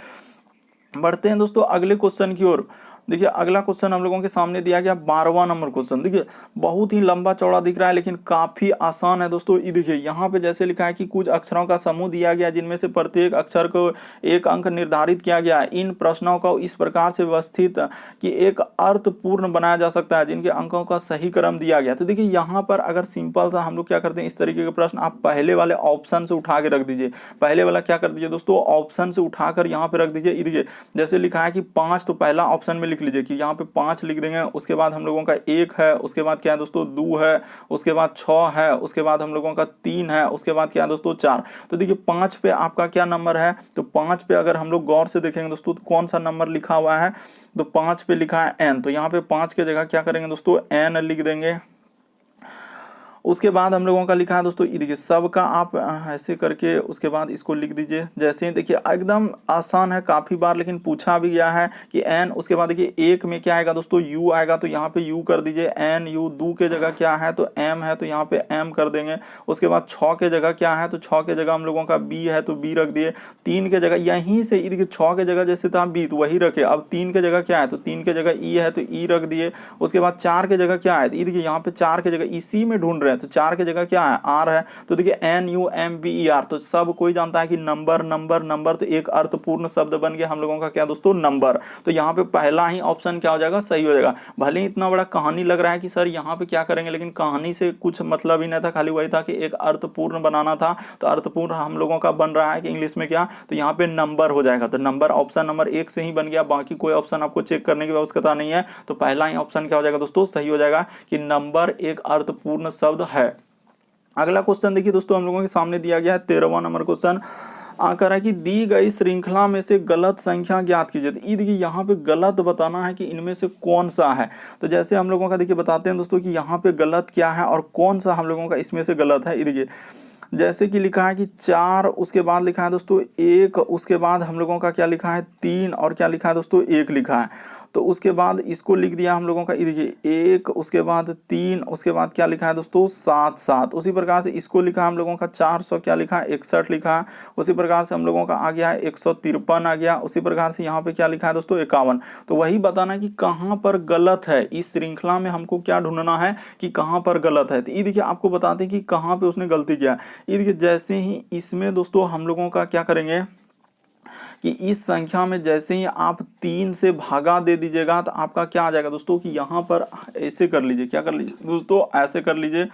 बढ़ते हैं दोस्तों अगले क्वेश्चन की ओर। देखिए अगला क्वेश्चन हम लोगों के सामने दिया गया 12वां नंबर क्वेश्चन। देखिए बहुत ही लंबा चौड़ा दिख रहा है लेकिन काफी आसान है दोस्तों। ये देखिए यहाँ पे जैसे लिखा है कि कुछ अक्षरों का समूह दिया गया जिनमें से प्रत्येक अक्षर को एक अंक निर्धारित किया गया है। इन प्रश्नों को इस प्रकार से व्यवस्थित कि एक अर्थपूर्ण बनाया जा सकता है जिनके अंकों का सही क्रम दिया गया। तो देखिए यहाँ पर अगर सिंपल सा हम लोग क्या करते हैं, इस तरीके के प्रश्न आप पहले वाले ऑप्शन से उठा के रख दीजिए, पहले वाला क्या कर दीजिए दोस्तों ऑप्शन से उठाकर यहाँ पे रख दीजिए। ये देखिए जैसे लिखा है कि 5 तो पहला ऑप्शन में लिख लीजिए कि यहाँ पे 5 लिख देंगे, उसके बाद हम लोगों का 1 है, उसके बाद क्या है दोस्तों 2 है, उसके बाद 6 है, उसके बाद हम लोगों का 3 है, उसके बाद क्या है दोस्तों 4। तो देखिए 5 पे आपका क्या नंबर है, तो 5 पे अगर हम लोग गौर से देखेंगे दोस्तों तो कौन सा नंबर लिखा हुआ है, तो 5 पे लिखा है n, तो यहाँ पे 5 के जगह क्या करेंगे दोस्तों n लिख देंगे। उसके बाद हम लोगों का लिखा है दोस्तों, ये देखिए सबका आप ऐसे करके उसके बाद इसको लिख दीजिए। जैसे ही देखिए एकदम आसान है, काफी बार लेकिन पूछा भी गया है कि n, उसके बाद देखिए 1 में क्या आएगा दोस्तों u आएगा, तो यहाँ पे u कर दीजिए n u। 2 के जगह क्या है तो m है, तो यहाँ पे m कर देंगे। उसके बाद 6 के जगह क्या है, तो 6 के जगह हम लोगों का b है तो b रख दिए। 3 के जगह यहीं से देखिए 6 के जगह जैसे था b तो वही रखे। अब 3 के जगह क्या है, तो 3 के जगह e है तो e रख दिए। उसके बाद 4 के जगह क्या है, तो देखिए यहाँ पे 4 के जगह इसी में ढूंढ रहे हैं तो 4 की जगह क्या है r है, तो देखिए NUMBER। तो सब कोई जानता है कि नंबर नंबर नंबर, तो एक अर्थपूर्ण शब्द बन गया हम लोगों का क्या दोस्तों नंबर। तो यहाँ पे पहला ही ऑप्शन क्या हो जाएगा, सही हो जाएगा। भले ही इतना बड़ा कहानी लग रहा है कि सर यहाँ पे क्या करेंगे, लेकिन कहानी से कुछ मतलब ही नहीं था, खाली वही था कि एक अर्थपूर्ण बनाना था। तो अर्थपूर्ण हम लोगों का बन रहा है कि इंग्लिश में क्या, तो यहाँ पे नंबर हो जाएगा। तो नंबर ऑप्शन नंबर 1 से ही बन गया, बाकी कोई ऑप्शन आपको चेक करने की आवश्यकता नहीं है। तो पहला ही ऑप्शन क्या हो जाएगा दोस्तों, सही हो जाएगा कि नंबर एक अर्थपूर्ण शब्द पद है। अगला क्वेश्चन देखिए दोस्तों, हम लोगों के सामने दिया गया है 13वां नंबर क्वेश्चन। आकर है कि दी गई श्रृंखला में से गलत संख्या ज्ञात कीजिए। तो ये देखिए यहाँ पे गलत बताना है कि इनमें से कौन सा है। तो जैसे हम लोगों का देखिए बताते हैं दोस्तों कि यहाँ पे गलत क्या है और कौन सा हम लोगों का इसमें से गलत है। ये देखिए जैसे कि लिखा है कि 4, उसके बाद लिखा है दोस्तों 1, उसके बाद हम लोगों का क्या लिखा है 3 और क्या लिखा है दोस्तों 1 लिखा है। तो उसके बाद इसको लिख दिया हम लोगों का, ये देखिए 1, उसके बाद 3, उसके बाद क्या लिखा है दोस्तों 7 7। उसी प्रकार से इसको लिखा हम लोगों का 400 क्या लिखा है 61 लिखा है। उसी प्रकार से हम लोगों का आ गया है 153 आ गया। उसी प्रकार से यहाँ पे क्या लिखा है दोस्तों 51। तो वही बताना है कि कहाँ पर गलत है, इस श्रृंखला में हमको क्या ढूंढना है कि कहाँ पर गलत है। तो ये देखिए आपको बताते हैं कि कहाँ पे उसने गलती किया। ये देखिए जैसे ही इसमें दोस्तों हम लोगों का क्या करेंगे कि इस संख्या में जैसे ही आप 3 से भागा दे दीजिएगा तो आपका क्या आ जाएगा दोस्तों कि यहाँ पर ऐसे कर लीजिए, क्या कर लीजिए दोस्तों ऐसे कर लीजिए।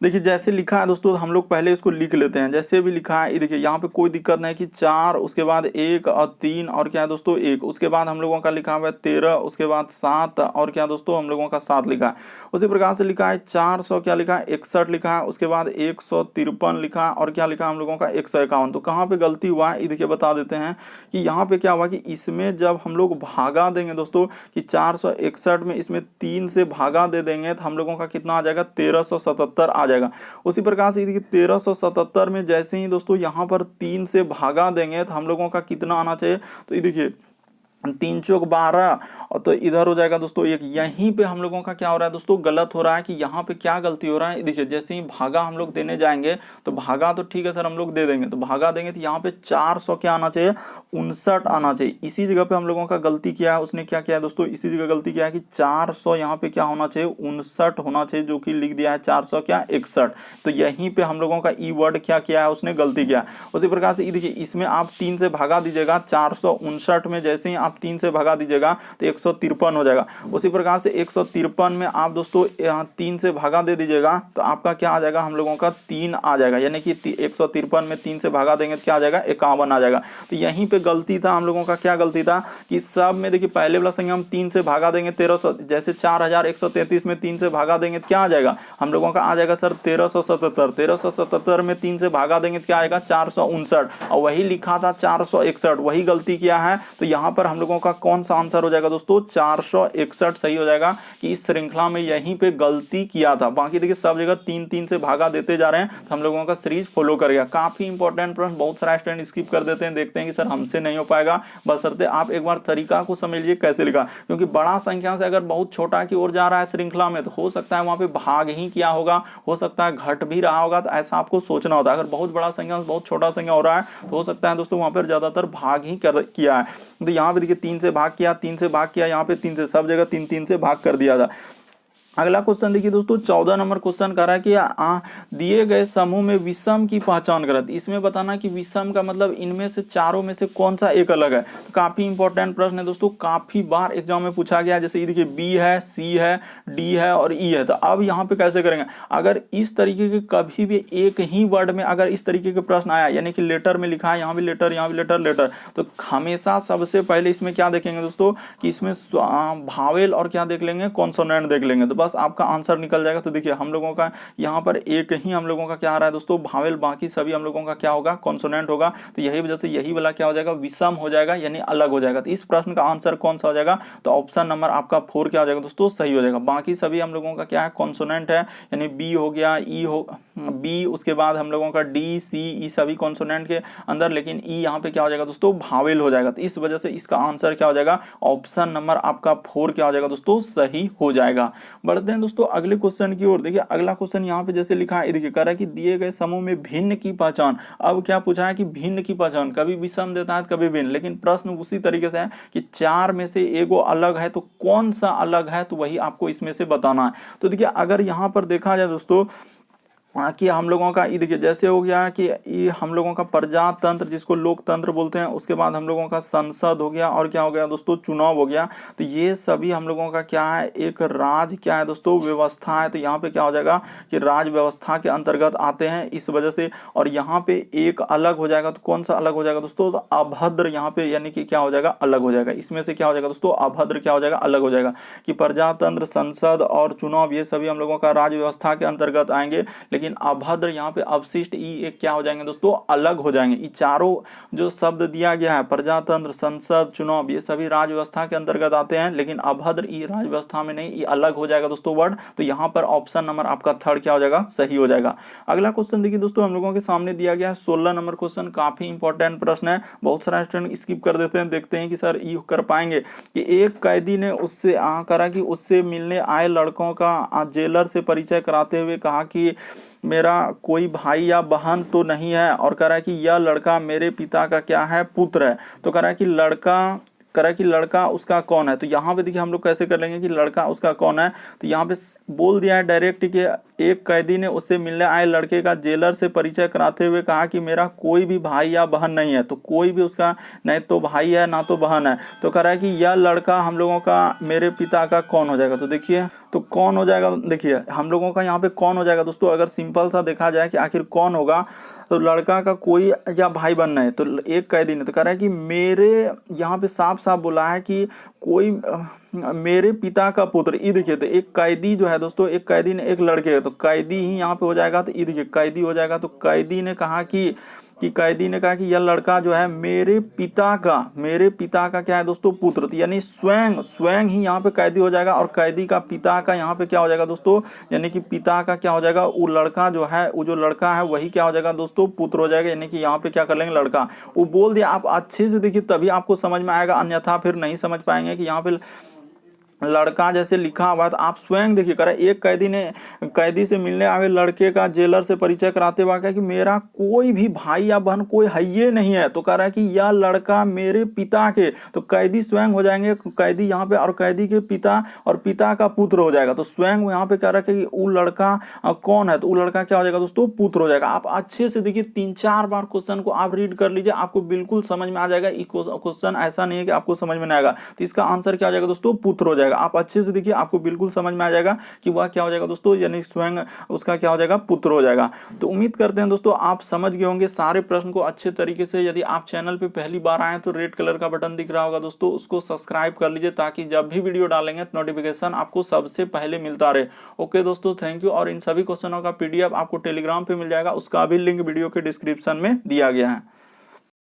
देखिए जैसे लिखा है दोस्तों हम लोग पहले इसको लिख लेते हैं। जैसे भी लिखा है ये देखिए यहाँ पे कोई दिक्कत नहीं कि 4, उसके बाद 1 और 3 और क्या है दोस्तों 1। उसके बाद हम लोगों का लिखा हुआ है 13, उसके बाद 7 और क्या दोस्तों हम लोगों का 7 लिखा है। उसी प्रकार से लिखा है 400 क्या लिखा है 61 लिखा है। उसके बाद 153 लिखा है और क्या लिखा हम लोगों का 151। तो कहाँ पे गलती हुआ है ये देखिए बता देते हैं कि यहाँ पे क्या हुआ कि इसमें जब हम लोग भागा देंगे दोस्तों कि 461 में इसमें 3 से भागा दे देंगे तो हम लोगों का कितना आ जाएगा 1377 आ जाएगा। उसी प्रकार से देखिए 1377 में जैसे ही दोस्तों यहाँ पर 3 से भागा देंगे तो हम लोगों का कितना आना चाहिए। तो ये देखिए 3 चौक 12 और तो इधर हो जाएगा दोस्तों 1। यहीं पे हम लोगों का क्या हो रहा है दोस्तों गलत हो रहा है कि यहाँ पे क्या गलती हो रहा है। देखिए जैसे ही भागा हम लोग देने जाएंगे तो भागा तो ठीक है सर हम लोग दे देंगे, तो भागा देंगे तो यहाँ पे 400 क्या आना चाहिए 59 आना चाहिए। इसी जगह पे हम लोगों का गलती किया है, उसने क्या किया है दोस्तों इसी जगह गलती किया है कि 400 यहाँ पे क्या होना चाहिए 59 होना चाहिए, जो कि लिख दिया है 400 क्या 61। तो यहीं पे हम लोगों का ई वर्ड क्या किया है उसने गलती किया। उसी प्रकार से देखिए इसमें आप 3 से भागा दीजिएगा 459 में जैसे ही आप 3 से भगा दीजिएगा तो 153 हो जाएगा। उसी प्रकार से 153 में आप दोस्तों 3 से भागा दे दीजिएगा तो आपका क्या आ जाएगा हम लोगों का 3 आ जाएगा, यानी कि 153 में 3 से भागा देंगे तो क्या आ जाएगा 51 आ जाएगा। तो यहीं पे गलती था हम लोगों का, क्या गलती था कि सब में देखिए पहले वाला संख्या हम 3 से भागा देंगे 1300, जैसे 4133 में 3 से भागा देंगे तो क्या आ जाएगा हम लोगों का आ जाएगा सर 1377 में 3 से भागा देंगे तो क्या आएगा 459 और वही लिखा था 461, वही गलती किया है। तो यहाँ पर हम लोगों का कौन सा आंसर हो जाएगा दोस्तों 461 सही हो जाएगा कि इस श्रृंखला में यहीं पे गलती किया था। बाकी देखिए सब जगह 3 से भागा देते जा रहे हैं तो हम लोगों का सीरीज फॉलो कर गया। काफी इंपॉर्टेंट प्रश्न, बहुत सारा स्टूडेंट स्किप कर देते हैं, देखते हैं कि सर हमसे नहीं हो पाएगा। बशर्ते आप एक बार तरीका को समझ लीजिए कैसे लिखा, क्योंकि बड़ा संख्या से अगर बहुत छोटा की ओर जा रहा है श्रृंखला में तो हो सकता है वहां पे भाग ही किया होगा, हो सकता है घट भी रहा होगा, तो ऐसा आपको सोचना होता है। अगर बहुत बड़ा संख्या से बहुत छोटा संख्या हो रहा है तो हो सकता है दोस्तों वहां पर ज्यादातर भाग ही किया है। तो यहाँ पे देखिए 3 से भाग किया, 3 से भाग किया, यहाँ पे 3 से, सब जगह 3 से भाग कर दिया था। अगला क्वेश्चन देखिए दोस्तों 14 नंबर क्वेश्चन कर रहा है कि दिए गए समूह में विषम की पहचान करें। इसमें बताना कि विषम का मतलब इनमें से चारों में से कौन सा एक अलग है। तो काफी इंपॉर्टेंट प्रश्न है दोस्तों, काफी बार एग्जाम में पूछा गया है। जैसे ये देखिए बी है, सी है, डी है और ई है। तो अब यहाँ पे कैसे करेंगे, अगर इस तरीके के कभी भी एक ही वर्ड में अगर इस तरीके के प्रश्न आया, यानी कि लेटर में लिखा है, यहाँ भी लेटर, यहाँ भी लेटर, लेटर, तो हमेशा सबसे पहले इसमें क्या देखेंगे दोस्तों कि इसमें भावेल और क्या देख लेंगे कॉन्सोनेंट देख लेंगे, तो बस आपका आंसर निकल जाएगा। तो देखिए हम लोगों का यहाँ पर एक ही हम लोगों का क्या आ रहा है दोस्तों भावेल, बाकी सभी हम लोगों का क्या होगा कॉन्सोनेंट होगा। तो यही वजह से यही वाला क्या हो जाएगा विषम हो जाएगा, यानी अलग हो जाएगा। तो इस प्रश्न का आंसर कौन सा हो जाएगा, तो ऑप्शन नंबर आपका 4 क्या हो जाएगा दोस्तों सही हो जाएगा। बाकी सभी हम लोगों का क्या है कॉन्सोनेंट है, यानी बी हो गया, ई हो बी, उसके बाद हम लोगों का डी, सी, ई सभी कॉन्सोनेंट के अंदर, लेकिन ई यहाँ पे क्या हो जाएगा दोस्तों भावेल हो जाएगा। तो इस वजह से इसका आंसर क्या हो जाएगा ऑप्शन नंबर आपका 4 क्या हो जाएगा दोस्तों सही हो जाएगा। बढ़ते हैं दोस्तों अगले क्वेश्चन की ओर। देखिए अगला क्वेश्चन यहाँ पे जैसे लिखा है, देखिए कह रहा है कि दिए गए समूह में भिन्न की पहचान। अब क्या पूछा है कि भिन्न की पहचान, कभी विषम देता है कभी भिन्न, लेकिन प्रश्न उसी तरीके से है कि 4 में से एगो अलग है तो कौन सा अलग है, तो वही आपको इसमें से बताना है। तो देखिए अगर यहाँ पर देखा जाए दोस्तों कि हम लोगों का ये देखिए जैसे हो गया कि ये हम लोगों का प्रजातंत्र जिसको लोकतंत्र बोलते हैं, उसके बाद हम लोगों का संसद हो गया, और क्या हो गया दोस्तों, चुनाव हो गया। तो ये सभी हम लोगों का क्या है, एक राज क्या है दोस्तों, व्यवस्था है। तो यहाँ पे क्या हो जाएगा कि राज व्यवस्था के अंतर्गत आते हैं इस वजह से। और यहाँ पे एक अलग हो जाएगा, तो कौन सा अलग हो जाएगा दोस्तों, तो अभद्र यहाँ पे यानी कि क्या हो जाएगा, अलग हो जाएगा। इसमें से क्या हो जाएगा दोस्तों, अभद्र क्या हो जाएगा, अलग हो जाएगा। कि प्रजातंत्र, संसद और चुनाव ये सभी हम लोगों का राज व्यवस्था के अंतर्गत आएंगे, लेकिन अभद्र यहाँ पे अवशिष्ट ये क्या हो जाएंगे दोस्तों, अलग हो जाएंगे। ये चारों जो शब्द दिया गया है, प्रजातंत्र, संसद, चुनाव, ये सभी राज व्यवस्था के अंतर्गत आते हैं, लेकिन अभद्र ये राज व्यवस्था में नहीं, ये अलग हो जाएगा दोस्तों वर्ड। तो यहाँ पर ऑप्शन नंबर आपका थर्ड क्या हो जाएगा, सही हो जाएगा। अगला क्वेश्चन देखिए दोस्तों, हम लोगों के सामने दिया गया है 16 नंबर क्वेश्चन, काफी इंपॉर्टेंट प्रश्न है। बहुत सारा स्टूडेंट स्किप कर देते हैं, देखते हैं कि सर ये कर पाएंगे। कि एक कैदी ने उससे करा कि उससे मिलने आए लड़कों का जेलर से परिचय कराते हुए कहा कि मेरा कोई भाई या बहन तो नहीं है, और कह रहा है कि यह लड़का मेरे पिता का क्या है, पुत्र है। तो कह रहा है कि लड़का उसका कौन है। तो यहाँ पे देखिए हम लोग कैसे कर लेंगे कि लड़का उसका कौन है। तो यहाँ पे बोल दिया है डायरेक्ट कि एक कैदी ने उससे मिलने आए लड़के का जेलर से परिचय कराते हुए कहा कि मेरा कोई भी भाई या बहन नहीं है। तो कोई भी उसका नहीं तो भाई है ना तो बहन है। तो कह रहा है कि यह लड़का हम लोगों का मेरे पिता का कौन हो जाएगा। तो देखिए तो कौन हो जाएगा, देखिए हम लोगों का यहाँ पे कौन हो जाएगा दोस्तों। अगर सिंपल सा देखा जाए कि आखिर कौन होगा, तो लड़का का कोई या भाई बनना है। तो एक कैदी ने तो कह रहा है कि मेरे, यहाँ पे साफ साफ बोला है कि कोई मेरे पिता का पुत्र। ये देखिए तो एक कैदी जो है दोस्तों, एक कैदी ने एक लड़के, तो कैदी ही यहाँ पे हो जाएगा। तो ये देखिए कैदी हो जाएगा। तो कैदी ने कहा कि कैदी ने कहा कि यह लड़का जो है मेरे पिता का क्या है दोस्तों, पुत्र। तो यानी स्वयं ही यहाँ पे कैदी हो जाएगा, और कैदी का पिता का यहाँ पे क्या हो जाएगा दोस्तों, यानी कि पिता का क्या हो जाएगा, वो लड़का जो है, वो जो लड़का है वही क्या हो जाएगा दोस्तों, पुत्र हो जाएगा। यानी कि यहाँ पे क्या कर लेंगे, लड़का। वो बोल दिया, आप अच्छे से देखिए तभी आपको समझ में आएगा, अन्यथा फिर नहीं समझ पाएंगे। कि यहाँ पे लड़का जैसे लिखा हुआ है, तो आप स्वयं देखिए। कह रहा है एक कैदी ने कैदी से मिलने आए लड़के का जेलर से परिचय कराते हुए कहा कि मेरा कोई भी भाई या बहन कोई है ये नहीं है। तो कह रहा है कि यह लड़का मेरे पिता के, तो कैदी स्वयं हो जाएंगे कैदी यहाँ पे, और कैदी के पिता और पिता का पुत्र हो जाएगा। तो स्वयं यहाँ पे कह रहा है कि वो लड़का कौन है, तो वो लड़का क्या हो जाएगा दोस्तों, पुत्र हो जाएगा। आप अच्छे से देखिए 3-4 बार क्वेश्चन को आप रीड कर लीजिए, आपको बिल्कुल समझ में आ जाएगा। क्वेश्चन ऐसा नहीं है कि आपको समझ में नहीं आएगा। तो इसका आंसर क्या हो जाएगा दोस्तों, पुत्र हो जाएगा। आप अच्छे से देखिए, आपको बिल्कुल समझ में आ जाएगा कि वह क्या हो जाएगा दोस्तों, यानी स्वयं उसका क्या हो जाएगा, पुत्र हो जाएगा। तो उम्मीद करते हैं दोस्तों आप समझ गए होंगे सारे प्रश्न को अच्छे तरीके से। यदि आप चैनल पे पहली बार आए तो रेड कलर का बटन दिख रहा होगा दोस्तों, उसको सब्सक्राइब कर लीजिए, ताकि जब भी वीडियो डालेंगे तो नोटिफिकेशन आपको सबसे पहले मिलता रहे। ओके दोस्तों, थैंक यू। और इन सभी क्वेश्चनों का PDF आपको टेलीग्राम पे मिल जाएगा, उसका भी लिंक वीडियो के डिस्क्रिप्शन में दिया गया है।